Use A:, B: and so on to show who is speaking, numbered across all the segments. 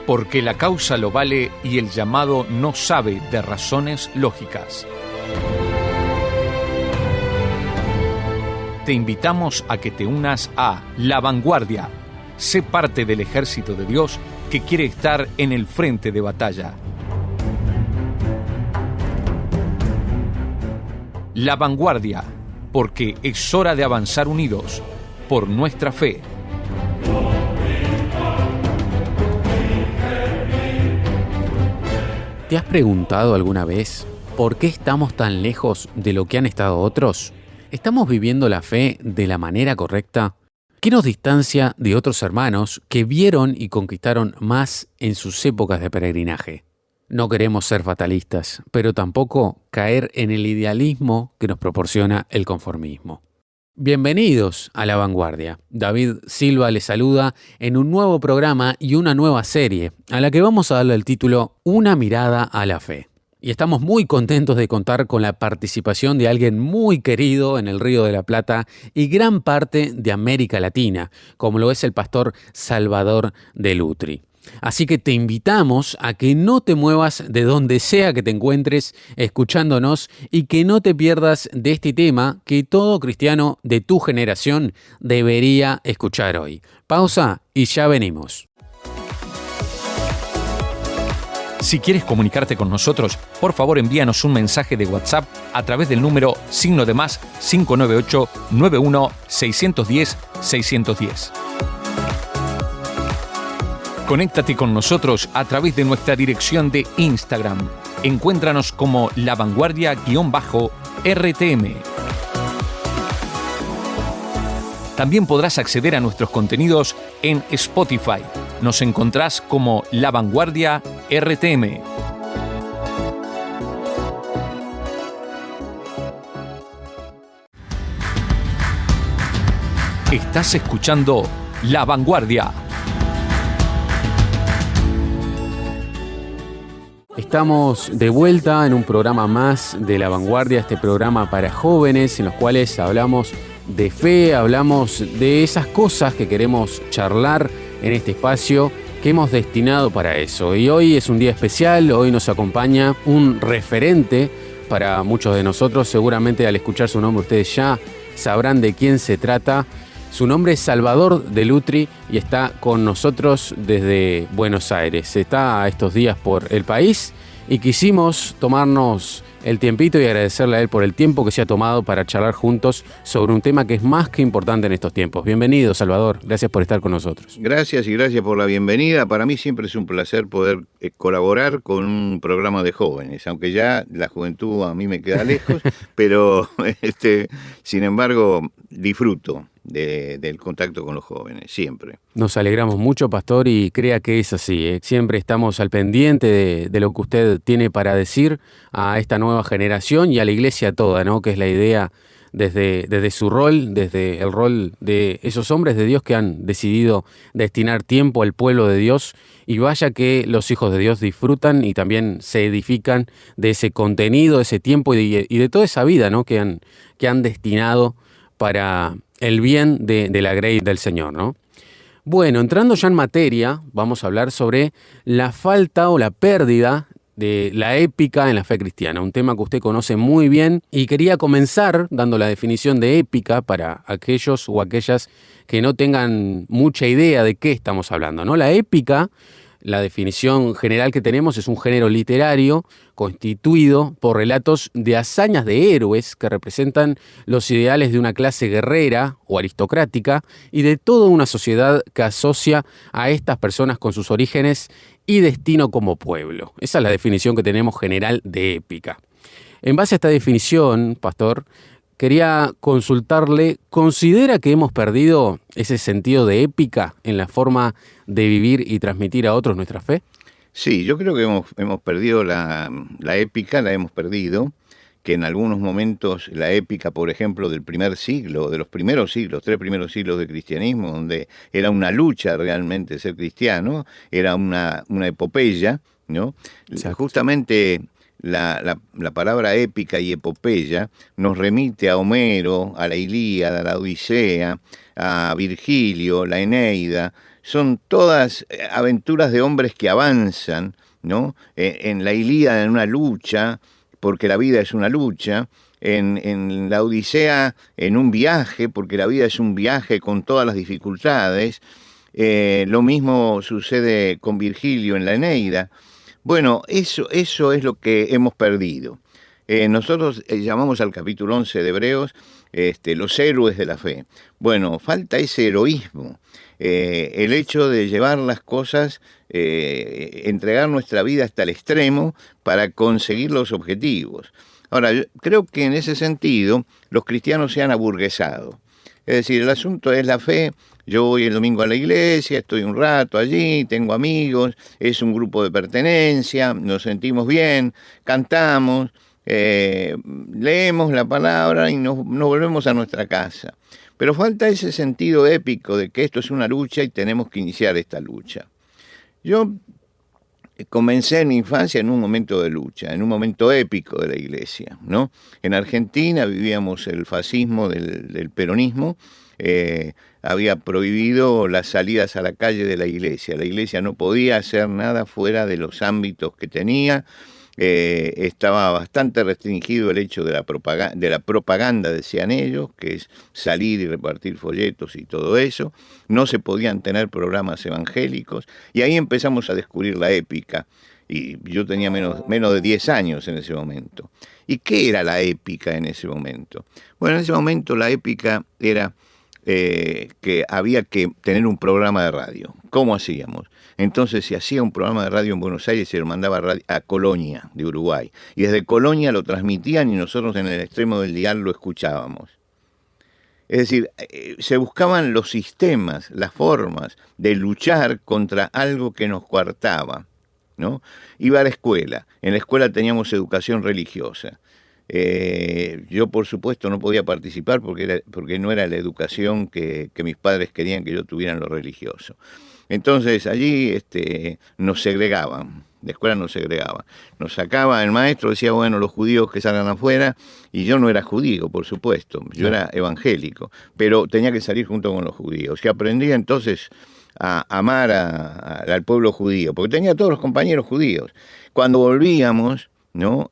A: porque la causa lo vale y el llamado no sabe de razones lógicas. Te invitamos a que te unas a La Vanguardia. Sé parte del ejército de Dios que quiere estar en el frente de batalla. La Vanguardia, porque es hora de avanzar unidos por nuestra fe.
B: ¿Te has preguntado alguna vez por qué estamos tan lejos de lo que han estado otros? ¿Estamos viviendo la fe de la manera correcta? ¿Qué nos distancia de otros hermanos que vieron y conquistaron más en sus épocas de peregrinaje? No queremos ser fatalistas, pero tampoco caer en el idealismo que nos proporciona el conformismo. Bienvenidos a La Vanguardia. David Silva les saluda en un nuevo programa y una nueva serie, a la que vamos a darle el título Una mirada a la fe. Y estamos muy contentos de contar con la participación de alguien muy querido en el Río de la Plata y gran parte de América Latina, como lo es el pastor Salvador Delutri. Así que te invitamos a que no te muevas de donde sea que te encuentres escuchándonos y que no te pierdas de este tema que todo cristiano de tu generación debería escuchar hoy. Pausa y ya venimos.
A: Si quieres comunicarte con nosotros, por favor envíanos un mensaje de WhatsApp a través del número +598 91 610 610. Conéctate con nosotros a través de nuestra dirección de Instagram. Encuéntranos como La Vanguardia_RTM. También podrás acceder a nuestros contenidos en Spotify. Nos encontrás como La Vanguardia RTM. Estás escuchando La Vanguardia.
B: Estamos de vuelta en un programa más de La Vanguardia, este programa para jóvenes en los cuales hablamos de fe, hablamos de esas cosas que queremos charlar en este espacio que hemos destinado para eso. Y hoy es un día especial, hoy nos acompaña un referente para muchos de nosotros. Seguramente al escuchar su nombre ustedes ya sabrán de quién se trata. Su nombre es Salvador Delutri y está con nosotros desde Buenos Aires. Está estos días por el país y quisimos tomarnos el tiempito y agradecerle a él por el tiempo que se ha tomado para charlar juntos sobre un tema que es más que importante en estos tiempos. Bienvenido, Salvador. Gracias por estar con nosotros.
C: Gracias y gracias por la bienvenida. Para mí siempre es un placer poder colaborar con un programa de jóvenes, aunque ya la juventud a mí me queda lejos, pero sin embargo disfruto del contacto con los jóvenes, siempre.
B: Nos alegramos mucho, pastor, y crea que es así, ¿eh? Siempre estamos al pendiente de lo que usted tiene para decir a esta nueva generación y a la iglesia toda, ¿no? Que es la idea desde su rol, desde el rol de esos hombres de Dios que han decidido destinar tiempo al pueblo de Dios. Y vaya que los hijos de Dios disfrutan y también se edifican de ese contenido, de ese tiempo y de toda esa vida, ¿no? que han destinado para el bien de la grey del Señor, ¿no? Bueno, entrando ya en materia, vamos a hablar sobre la falta o la pérdida de la épica en la fe cristiana, un tema que usted conoce muy bien, y quería comenzar dando la definición de épica para aquellos o aquellas que no tengan mucha idea de qué estamos hablando, ¿no? La épica, la definición general que tenemos, es un género literario constituido por relatos de hazañas de héroes que representan los ideales de una clase guerrera o aristocrática y de toda una sociedad que asocia a estas personas con sus orígenes y destino como pueblo. Esa es la definición que tenemos general de épica. En base a esta definición, pastor, quería consultarle, ¿considera que hemos perdido ese sentido de épica en la forma de vivir y transmitir a otros nuestra fe?
C: Sí, yo creo que hemos perdido la épica, la hemos perdido, que en algunos momentos la épica, por ejemplo, del primer siglo, de los primeros siglos, 3 primeros siglos de cristianismo, donde era una lucha realmente ser cristiano, era una epopeya, ¿no?
B: Exacto.
C: Justamente la palabra épica y epopeya nos remite a Homero, a la Ilíada, a la Odisea, a Virgilio, la Eneida. Son todas aventuras de hombres que avanzan, ¿no? En la Ilíada, en una lucha, porque la vida es una lucha. En la Odisea, en un viaje, porque la vida es un viaje con todas las dificultades. Lo mismo sucede con Virgilio en la Eneida. Bueno, eso es lo que hemos perdido. Nosotros llamamos al capítulo 11 de Hebreos los héroes de la fe. Bueno, falta ese heroísmo, el hecho de llevar las cosas, entregar nuestra vida hasta el extremo para conseguir los objetivos. Ahora, yo creo que en ese sentido los cristianos se han aburguesado. Es decir, el asunto es la fe. Yo voy el domingo a la iglesia, estoy un rato allí, tengo amigos, es un grupo de pertenencia, nos sentimos bien, cantamos, leemos la palabra y nos volvemos a nuestra casa. Pero falta ese sentido épico de que esto es una lucha y tenemos que iniciar esta lucha. Yo comencé en mi infancia en un momento de lucha, en un momento épico de la iglesia, ¿no? En Argentina vivíamos el fascismo del peronismo, había prohibido las salidas a la calle de la iglesia no podía hacer nada fuera de los ámbitos que tenía, estaba bastante restringido el hecho de la propaganda, decían ellos, que es salir y repartir folletos y todo eso, no se podían tener programas evangélicos, y ahí empezamos a descubrir la épica, y yo tenía menos de 10 años en ese momento. ¿Y qué era la épica en ese momento? Bueno, en ese momento la épica era que había que tener un programa de radio. ¿Cómo hacíamos? Entonces se hacía un programa de radio en Buenos Aires y se lo mandaba a Colonia, de Uruguay. Y desde Colonia lo transmitían y nosotros en el extremo del dial lo escuchábamos. Es decir, se buscaban los sistemas, las formas de luchar contra algo que nos coartaba, ¿no? Iba a la escuela. En la escuela teníamos educación religiosa. Yo, por supuesto, no podía participar porque no era la educación que mis padres querían que yo tuviera en lo religioso. Entonces, allí nos segregaban, la escuela nos segregaba. Nos sacaba el maestro, decía, bueno, los judíos que salgan afuera, y yo no era judío, por supuesto, yo era evangélico, pero tenía que salir junto con los judíos. Y aprendí entonces a amar al pueblo judío, porque tenía todos los compañeros judíos. Cuando volvíamos, ¿no?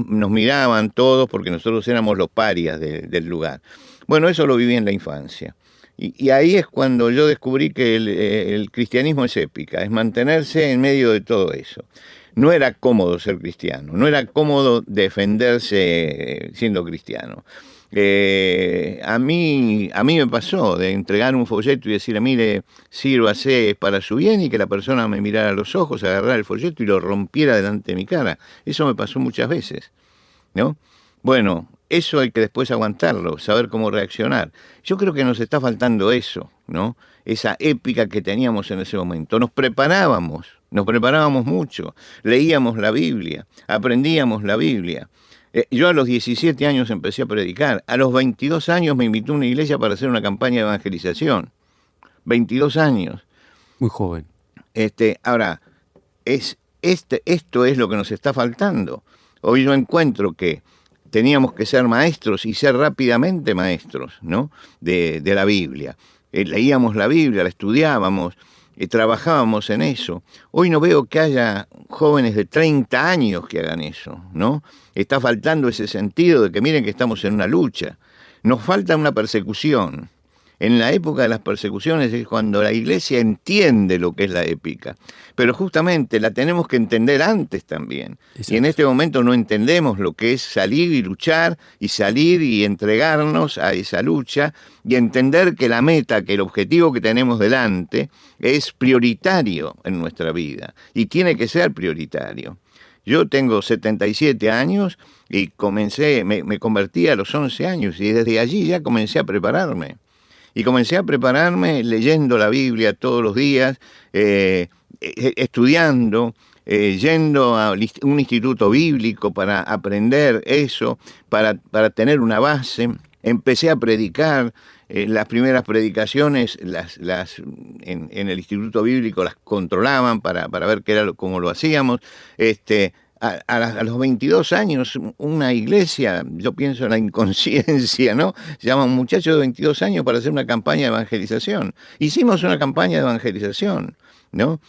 C: Nos miraban todos porque nosotros éramos los parias del lugar. Bueno, eso lo viví en la infancia. Y ahí es cuando yo descubrí que el cristianismo es épica, es mantenerse en medio de todo eso. No era cómodo ser cristiano, no era cómodo defenderse siendo cristiano. A mí me pasó de entregar un folleto y decirle, mire, sírvase, es para su bien, y que la persona me mirara a los ojos, agarrara el folleto y lo rompiera delante de mi cara. Eso me pasó muchas veces, ¿no? Bueno, eso hay que después aguantarlo, saber cómo reaccionar. Yo creo que nos está faltando eso, ¿no? Esa épica que teníamos en ese momento. Nos preparábamos mucho, leíamos la Biblia, aprendíamos la Biblia. Yo a los 17 años empecé a predicar. A los 22 años me invitó a una iglesia para hacer una campaña de evangelización. 22 años.
B: Muy joven.
C: Ahora, esto es lo que nos está faltando. Hoy yo encuentro que teníamos que ser maestros y ser rápidamente maestros, ¿no? de la Biblia. Leíamos la Biblia, la estudiábamos, trabajábamos en eso. Hoy no veo que haya jóvenes de 30 años que hagan eso, ¿no? Está faltando ese sentido de que miren que estamos en una lucha. Nos falta una persecución. En la época de las persecuciones es cuando la iglesia entiende lo que es la épica. Pero justamente la tenemos que entender antes también. Exacto. Y en este momento no entendemos lo que es salir y luchar, y salir y entregarnos a esa lucha, y entender que la meta, que el objetivo que tenemos delante es prioritario en nuestra vida, y tiene que ser prioritario. Yo tengo 77 años y me convertí a los 11 años, y desde allí ya comencé a prepararme. Y comencé a prepararme leyendo la Biblia todos los días, estudiando, yendo a un instituto bíblico para aprender eso, para tener una base. Empecé a predicar. Las primeras predicaciones en el instituto bíblico las controlaban para ver qué era cómo lo hacíamos. a los 22 años, una iglesia, yo pienso en la inconsciencia, ¿no? Llama a un muchacho de 22 años para hacer una campaña de evangelización. Hicimos una campaña de evangelización, ¿no?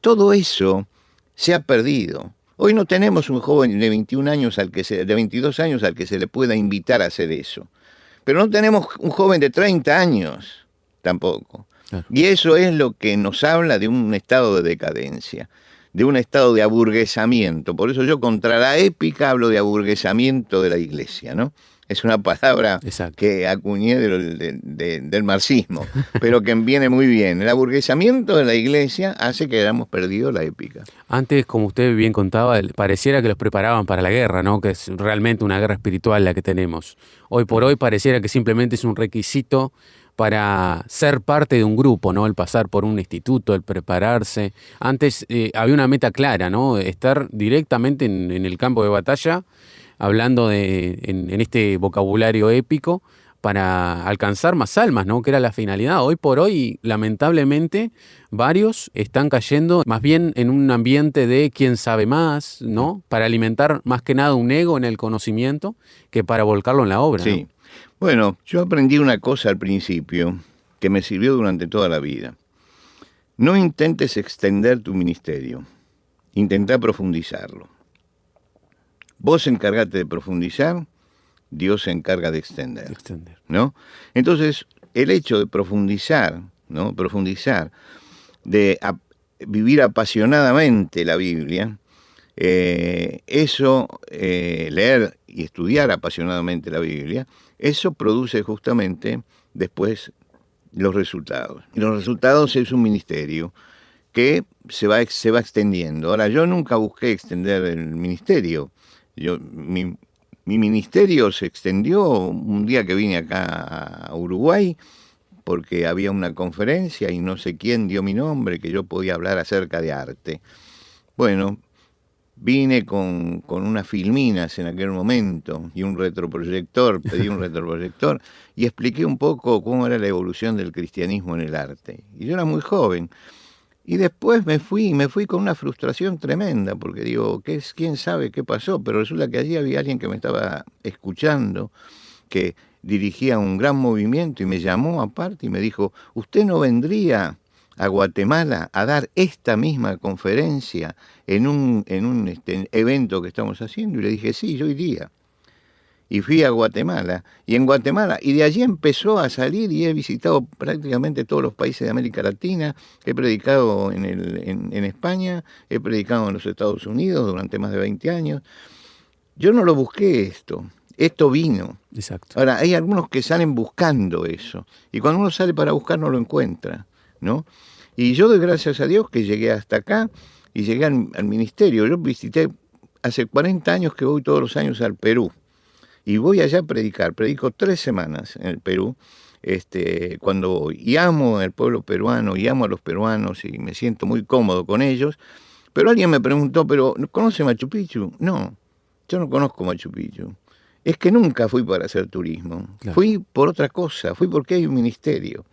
C: Todo eso se ha perdido. Hoy no tenemos un joven de 21 años de 22 años al que se le pueda invitar a hacer eso. Pero no tenemos un joven de 30 años tampoco. Claro. Y eso es lo que nos habla de un estado de decadencia, de un estado de aburguesamiento. Por eso yo contra la épica hablo de aburguesamiento de la iglesia, ¿no? Es una palabra que acuñé del marxismo, pero que viene muy bien. El aburguesamiento de la iglesia hace que hayamos perdido la épica.
B: Antes, como usted bien contaba, pareciera que los preparaban para la guerra, ¿no? Que es realmente una guerra espiritual la que tenemos. Hoy por hoy pareciera que simplemente es un requisito para ser parte de un grupo, ¿no? El pasar por un instituto, el prepararse. Antes había una meta clara, ¿no? Estar directamente en el campo de batalla, hablando en este vocabulario épico, para alcanzar más almas, ¿no? Que era la finalidad. Hoy por hoy, lamentablemente, varios están cayendo más bien en un ambiente de quién sabe más, ¿no? Para alimentar más que nada un ego en el conocimiento que para volcarlo en la obra.
C: Sí. ¿No? Bueno, yo aprendí una cosa al principio que me sirvió durante toda la vida. No intentes extender tu ministerio, intenta profundizarlo. Vos encargate de profundizar, Dios se encarga de extender. ¿No? Entonces, el hecho de profundizar, ¿no? Vivir apasionadamente la Biblia, leer y estudiar apasionadamente la Biblia, eso produce justamente después los resultados. Y los resultados es un ministerio que se va extendiendo. Ahora, yo nunca busqué extender el ministerio. Mi ministerio se extendió un día que vine acá a Uruguay, porque había una conferencia y no sé quién dio mi nombre, que yo podía hablar acerca de arte. Bueno, vine con unas filminas en aquel momento y un retroproyector, pedí un retroproyector y expliqué un poco cómo era la evolución del cristianismo en el arte. Y yo era muy joven. Y después me fui con una frustración tremenda, porque digo, ¿quién sabe qué pasó? Pero resulta que allí había alguien que me estaba escuchando, que dirigía un gran movimiento y me llamó aparte y me dijo, ¿usted no vendría a Guatemala a dar esta misma conferencia en un evento que estamos haciendo? Y le dije, sí, yo iría. Y fui a Guatemala, y de allí empezó a salir y he visitado prácticamente todos los países de América Latina, he predicado en España, he predicado en los Estados Unidos durante más de 20 años. Yo no lo busqué esto vino.
B: Exacto.
C: Ahora, hay algunos que salen buscando eso, y cuando uno sale para buscar no lo encuentra, ¿no? Y yo doy gracias a Dios que llegué hasta acá y llegué al ministerio. Yo visité, hace 40 años que voy todos los años al Perú. Y voy allá a predico 3 semanas en el Perú, cuando voy. Y amo al pueblo peruano, y amo a los peruanos, y me siento muy cómodo con ellos. Pero alguien me preguntó, ¿pero conoce Machu Picchu? No, yo no conozco Machu Picchu. Es que nunca fui para hacer turismo. Claro. Fui por otra cosa, fui porque hay un ministerio.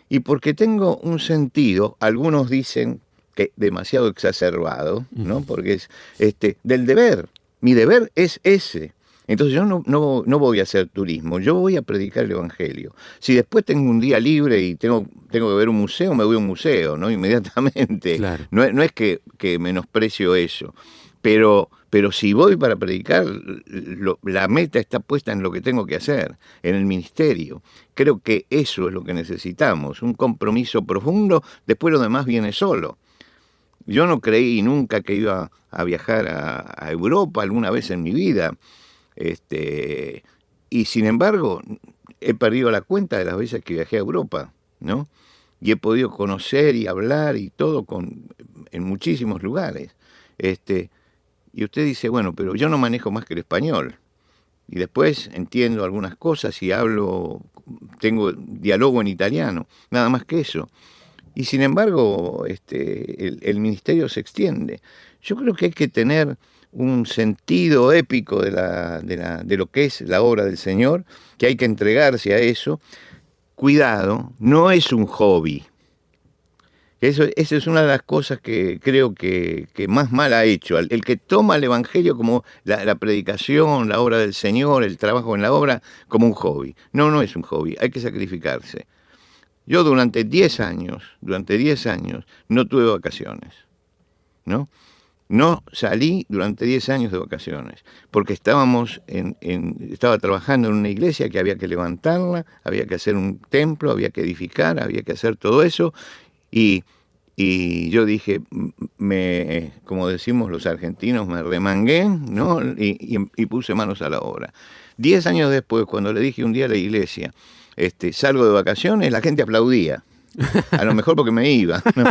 C: Y porque tengo un sentido, algunos dicen que demasiado exacerbado, ¿no? Porque es del deber. Mi deber es ese. Entonces yo no voy a hacer turismo, yo voy a predicar el Evangelio. Si después tengo un día libre y tengo que ver un museo, me voy a un museo, ¿no? Inmediatamente. Claro. No es que menosprecio eso, pero si voy para predicar, la meta está puesta en lo que tengo que hacer, en el ministerio. Creo que eso es lo que necesitamos, un compromiso profundo, después lo demás viene solo. Yo no creí nunca que iba a viajar a Europa alguna vez en mi vida. Y sin embargo he perdido la cuenta de las veces que viajé a Europa, ¿no? Y he podido conocer y hablar y todo en muchísimos lugares. Y usted dice, bueno, pero yo no manejo más que el español. Y después entiendo algunas cosas y tengo diálogo en italiano, nada más que eso. Y sin embargo, el ministerio se extiende. Yo creo que hay que tener un sentido épico de lo que es la obra del Señor, que hay que entregarse a eso. Cuidado, no es un hobby. Esa es una de las cosas que creo que más mal ha hecho. El que toma el Evangelio como la predicación, la obra del Señor, el trabajo en la obra, como un hobby. No, no es un hobby, hay que sacrificarse. Yo durante 10 años, no tuve vacaciones, ¿no? No salí durante 10 años de vacaciones, porque estaba trabajando en una iglesia que había que levantarla, había que hacer un templo, había que edificar, había que hacer todo eso, y yo dije, como decimos los argentinos, me remangué, ¿no? Y puse manos a la obra. 10 años después, cuando le dije un día a la iglesia, salgo de vacaciones, la gente aplaudía. A lo mejor porque me iba, ¿no?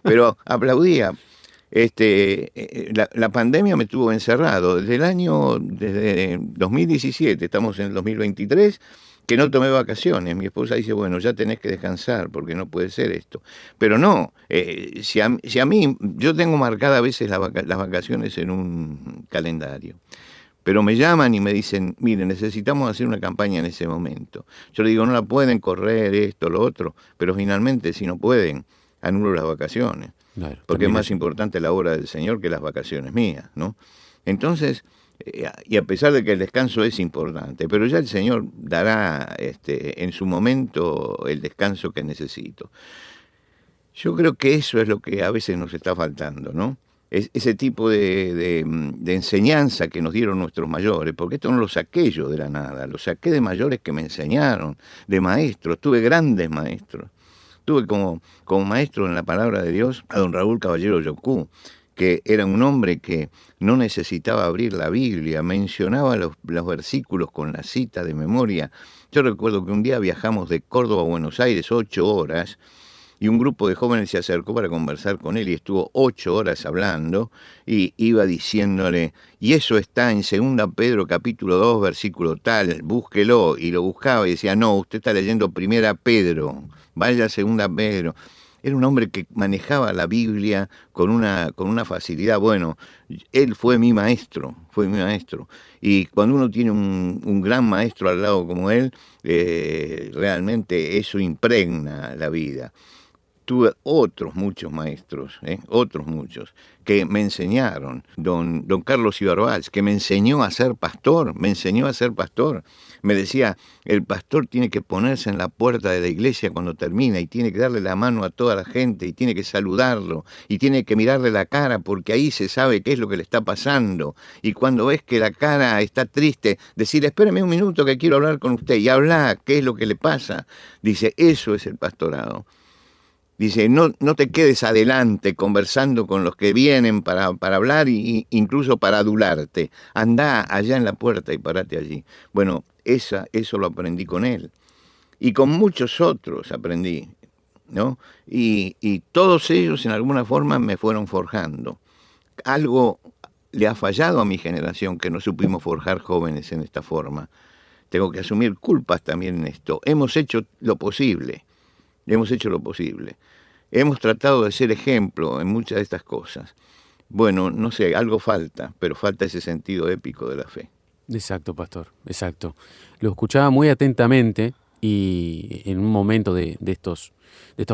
C: Pero aplaudía. La pandemia me tuvo encerrado desde 2017, estamos en el 2023, que no tomé vacaciones. Mi esposa dice, bueno, ya tenés que descansar porque no puede ser esto. Pero no, si a mí, yo tengo marcadas a veces las vacaciones en un calendario, pero me llaman y me dicen, mire, necesitamos hacer una campaña en ese momento. Yo le digo, no la pueden correr, esto, lo otro, pero finalmente si no pueden, anulo las vacaciones.
B: Claro,
C: Porque es más importante la obra del Señor que las vacaciones mías, ¿no? Entonces, y a pesar de que el descanso es importante, pero ya el Señor dará en su momento el descanso que necesito. Yo creo que eso es lo que a veces nos está faltando, ¿no? Ese tipo de enseñanza que nos dieron nuestros mayores, porque esto no lo saqué yo de la nada, lo saqué de mayores que me enseñaron, de maestros, tuve grandes maestros. Tuve como maestro en la palabra de Dios a don Raúl Caballero Yocú, que era un hombre que no necesitaba abrir la Biblia, mencionaba los versículos con la cita de memoria. Yo recuerdo que un día viajamos de Córdoba a Buenos Aires 8 horas, y un grupo de jóvenes se acercó para conversar con él y estuvo 8 horas hablando y iba diciéndole, y eso está en 2 Pedro capítulo 2 versículo tal, búsquelo, y lo buscaba y decía, no, usted está leyendo 1 Pedro, vaya a 2 Pedro. Era un hombre que manejaba la Biblia con una facilidad. Bueno, él fue mi maestro. Y cuando uno tiene un gran maestro al lado como él, realmente eso impregna la vida. Tuve otros maestros, que me enseñaron. Don Carlos Ibarbals, que me enseñó a ser pastor. Me decía, el pastor tiene que ponerse en la puerta de la iglesia cuando termina y tiene que darle la mano a toda la gente y tiene que saludarlo y tiene que mirarle la cara porque ahí se sabe qué es lo que le está pasando. Y cuando ves que la cara está triste, decir, espéreme un minuto que quiero hablar con usted y habla, ¿qué es lo que le pasa? Dice, eso es el pastorado. Dice, no te quedes adelante conversando con los que vienen para hablar e incluso para adularte. Andá allá en la puerta y parate allí. Bueno, eso lo aprendí con él. Y con muchos otros aprendí, ¿no? Y todos ellos en alguna forma me fueron forjando. Algo le ha fallado a mi generación que no supimos forjar jóvenes en esta forma. Tengo que asumir culpas también en esto. Hemos hecho lo posible. Hemos tratado de ser ejemplo en muchas de estas cosas. Bueno, no sé, algo falta, pero falta ese sentido épico de la fe.
B: Exacto, pastor, exacto. Lo escuchaba muy atentamente y en un momento de estos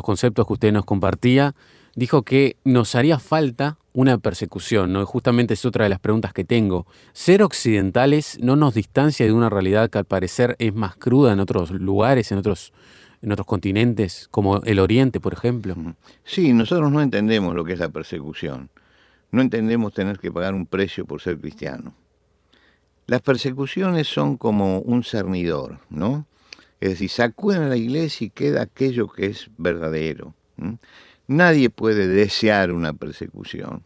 B: conceptos que usted nos compartía, dijo que nos haría falta una persecución, ¿no? Y justamente es otra de las preguntas que tengo. ¿Ser occidentales no nos distancia de una realidad que al parecer es más cruda en otros lugares, en otros continentes, como el Oriente, por ejemplo?
C: Sí, nosotros no entendemos lo que es la persecución. No entendemos tener que pagar un precio por ser cristiano. Las persecuciones son como un cernidor, ¿no? Es decir, sacuden a la iglesia y queda aquello que es verdadero. Nadie puede desear una persecución.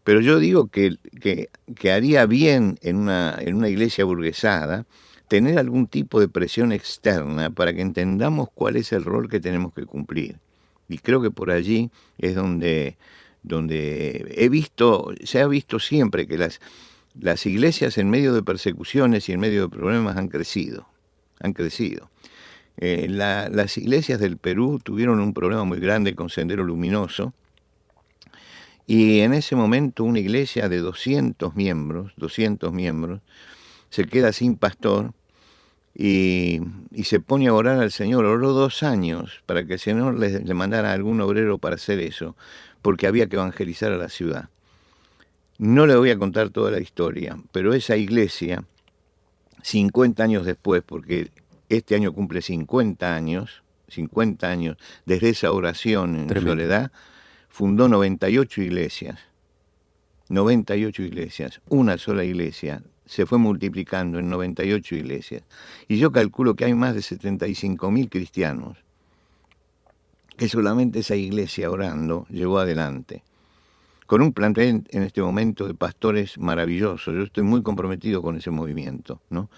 C: Pero yo digo que haría bien en una iglesia burguesada tener algún tipo de presión externa para que entendamos cuál es el rol que tenemos que cumplir. Y creo que por allí es donde se ha visto siempre que las iglesias en medio de persecuciones y en medio de problemas han crecido. Las iglesias del Perú tuvieron un problema muy grande con Sendero Luminoso, y en ese momento una iglesia de 200 miembros, se queda sin pastor, y se pone a orar al Señor. Oró 2 años para que el Señor le mandara a algún obrero para hacer eso, porque había que evangelizar a la ciudad. No le voy a contar toda la historia, pero esa iglesia, 50 años después, porque este año cumple 50 años desde esa oración en
B: Tremendo.
C: soledad, fundó 98 iglesias, una sola iglesia, se fue multiplicando en 98 iglesias. Y yo calculo que hay más de 75.000 cristianos que solamente esa iglesia orando llevó adelante. Con un plantel en este momento de pastores maravillosos. Yo estoy muy comprometido con ese movimiento, ¿no?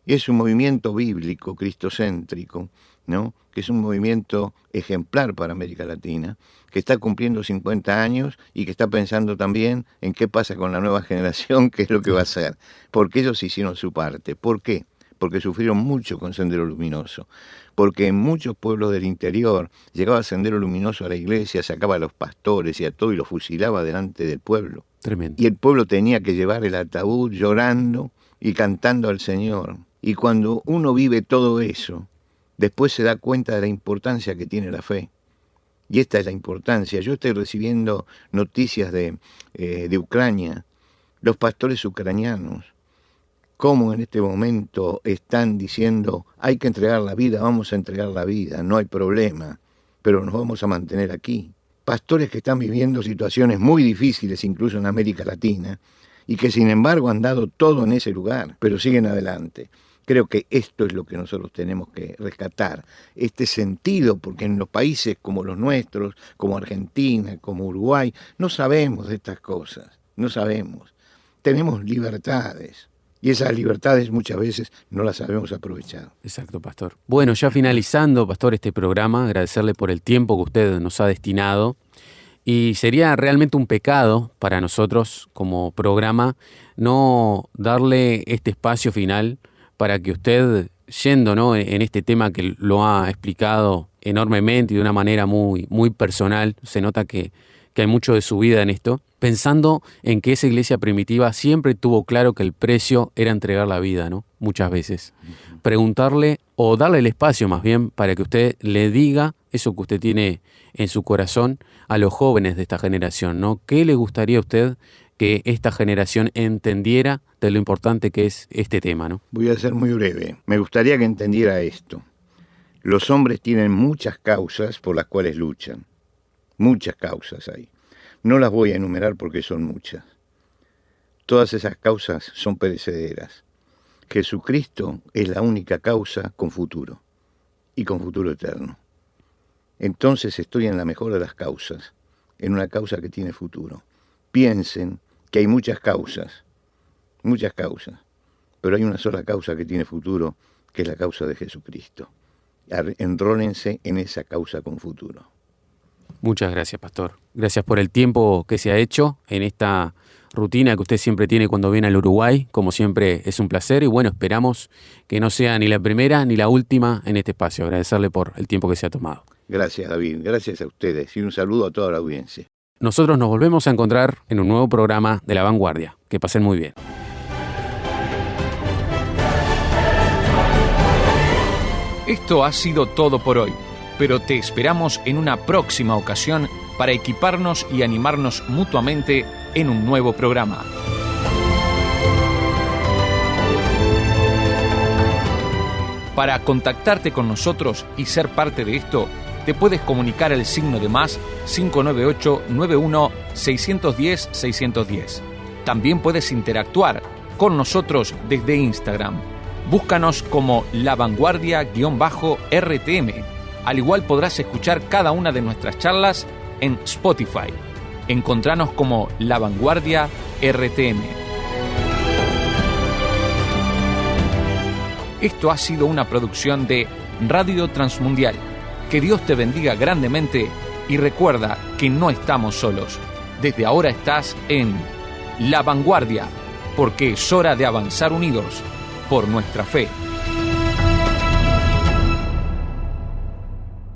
C: Es un movimiento bíblico, cristocéntrico, ¿no? Que es un movimiento ejemplar para América Latina, que está cumpliendo 50 años y que está pensando también en qué pasa con la nueva generación, qué es lo que va a hacer. Porque ellos hicieron su parte. ¿Por qué? Porque sufrieron mucho con Sendero Luminoso. Porque en muchos pueblos del interior llegaba Sendero Luminoso a la iglesia, sacaba a los pastores y a todo y los fusilaba delante del pueblo.
B: Tremendo.
C: Y el pueblo tenía que llevar el ataúd llorando y cantando al Señor. Y cuando uno vive todo eso, después se da cuenta de la importancia que tiene la fe. Y esta es la importancia. Yo estoy recibiendo noticias de Ucrania, los pastores ucranianos, cómo en este momento están diciendo, hay que entregar la vida, vamos a entregar la vida, no hay problema, pero nos vamos a mantener aquí. Pastores que están viviendo situaciones muy difíciles, incluso en América Latina, y que sin embargo han dado todo en ese lugar, pero siguen adelante. Creo que esto es lo que nosotros tenemos que rescatar, este sentido, porque en los países como los nuestros, como Argentina, como Uruguay, no sabemos de estas cosas, no sabemos. Tenemos libertades. Y esas libertades muchas veces no las sabemos aprovechar.
B: Exacto, pastor. Bueno, ya finalizando, pastor, este programa, agradecerle por el tiempo que usted nos ha destinado. Y sería realmente un pecado para nosotros como programa no darle este espacio final para que usted, yendo, ¿no?, en este tema que lo ha explicado enormemente y de una manera muy, muy personal, se nota que hay mucho de su vida en esto, pensando en que esa iglesia primitiva siempre tuvo claro que el precio era entregar la vida, ¿no? Muchas veces. Preguntarle o darle el espacio más bien para que usted le diga eso que usted tiene en su corazón a los jóvenes de esta generación, ¿no? ¿Qué le gustaría a usted que esta generación entendiera de lo importante que es este tema, ¿no?
C: Voy a ser muy breve. Me gustaría que entendiera esto. Los hombres tienen muchas causas por las cuales luchan. Muchas causas hay. No las voy a enumerar porque son muchas. Todas esas causas son perecederas. Jesucristo es la única causa con futuro, y con futuro eterno. Entonces estoy en la mejor de las causas, en una causa que tiene futuro. Piensen que hay muchas causas, pero hay una sola causa que tiene futuro, que es la causa de Jesucristo. Enrólense en esa causa con futuro.
B: Muchas gracias, pastor. Gracias por el tiempo que se ha hecho en esta rutina que usted siempre tiene cuando viene al Uruguay. Como siempre, es un placer y bueno, esperamos que no sea ni la primera ni la última en este espacio. Agradecerle por el tiempo que se ha tomado.
C: Gracias, David. Gracias a ustedes y un saludo a toda la audiencia.
B: Nosotros nos volvemos a encontrar en un nuevo programa de La Vanguardia. Que pasen muy bien.
A: Esto ha sido todo por hoy, pero te esperamos en una próxima ocasión para equiparnos y animarnos mutuamente en un nuevo programa. Para contactarte con nosotros y ser parte de esto, te puedes comunicar al signo de más 598 91 610 610. También puedes interactuar con nosotros desde Instagram. Búscanos como La Vanguardia_RTM. Al igual podrás escuchar cada una de nuestras charlas en Spotify. Encontranos como La Vanguardia RTM. Esto ha sido una producción de Radio Transmundial. Que Dios te bendiga grandemente y recuerda que no estamos solos. Desde ahora estás en La Vanguardia, porque es hora de avanzar unidos por nuestra fe.